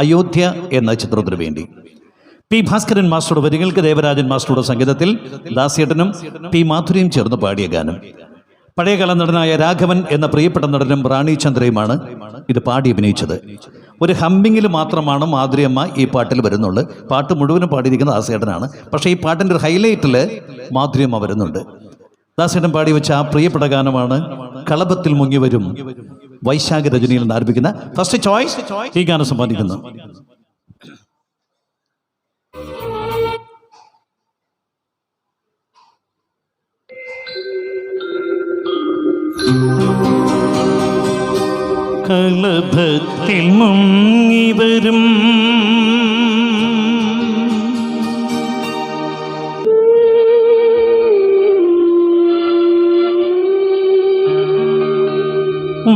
അയോധ്യ എന്ന ചിത്രത്തിനു വേണ്ടി. പി ഭാസ്കരൻ മാസ്റ്ററുടെ വരികൾക്ക് ദേവരാജൻ മാസ്റ്ററുടെ സംഗീതത്തിൽ ദാസേട്ടനും പി മാധുരിയും ചേർന്ന് പാടിയ ഗാനം. പഴയകാല നടനായ രാഘവൻ എന്ന പ്രിയപ്പെട്ട നടനും റാണി ചന്ദ്രയുമാണ് ഇത് പാടി അഭിനയിച്ചത്. ഒരു ഹമ്മിങ്ങിൽ മാത്രമാണ് മാധുര്യമ്മ ഈ പാട്ടിൽ വരുന്നുള്ളൂ. പാട്ട് മുഴുവനും പാടിയിരിക്കുന്ന ദാസേട്ടനാണ്. പക്ഷേ ഈ പാട്ടിൻ്റെ ഒരു ഹൈലൈറ്റിൽ മാധുര്യമ്മ വരുന്നുണ്ട്. ദാസേട്ടൻ പാടി വെച്ച ആ പ്രിയപ്പെട്ട ഗാനമാണ് കളഭത്തിൽ മുങ്ങി വരും വൈശാഖ രജനിയിൽ നിന്ന് ആരംഭിക്കുന്ന ഫസ്റ്റ് ചോയ്സ്. ഈ ഗാനം സമ്പാദിക്കുന്നു. കളഭത്തിൽ മുങ്ങി വരും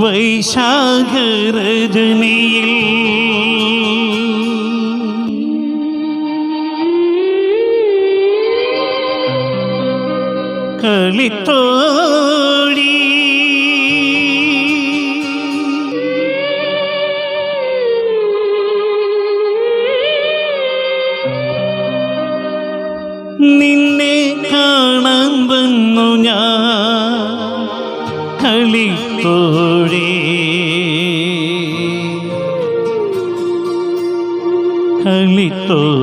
വൈശാഖ രജനിയിൽ കളിത്തോടി നിന്നെ കാണാൻ വന്നു ഞാൻ കളിത്തോഴേ കളിത്തോഴേ.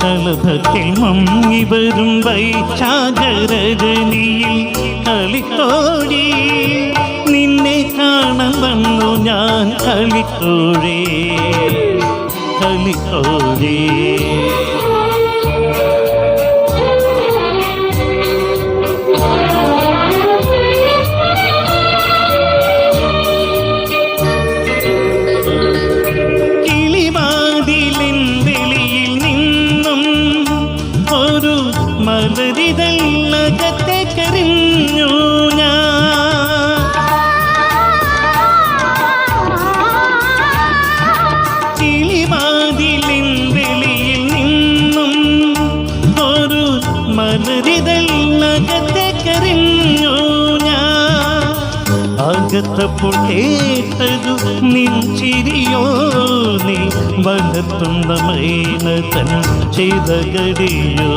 കളഭത്തിൽ മുങ്ങി വരും വൈശാഖ രജനിയിൽ കളിത്തോഴി നിന്നെ കാണാൻ വന്നു ഞാൻ കളിത്തോഴേ കളിത്തോഴേ. മലരിതല്ലകത്തെ കരിഞ്ഞു ഞാൻ കിളിവാതിലിൻ വെളിയിൽ നിന്നും ഒരു മലരിതല്ലകത്തെ കരിഞ്ഞു ഞാൻ. അകത്തപ്പോൾ കേട്ടതു നിൻ ചിരിയോ നീ വളർത്തുന്ന മൈന തൻ ചെയ്ത ഗടിയോ.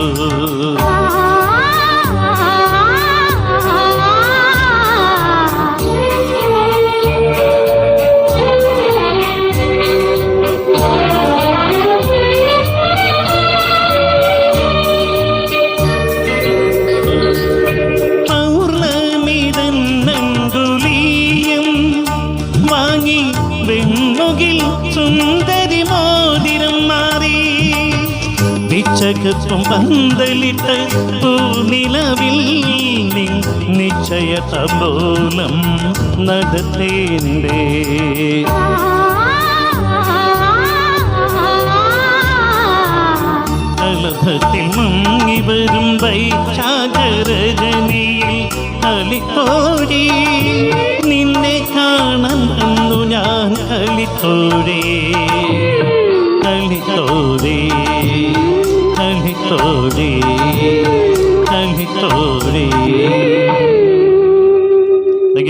സുന്ദരി മോതിരം മാറി പിച്ചകത്തും പന്തലിട്ട് പൂനിലവിൽ നിശ്ചയ തമ്പോലം നടത്തേണ്ടേ. കളഭത്തിൽ മുങ്ങി വരും വൈശാഖ രജനിയിൽ കളിത്തോഴി നിന്നെ കാണാൻ വന്നു ഞാൻ കളിത്തോഴേ കളിത്തോഴേ കളിത്തോഴേ കളിത്തോഴേ.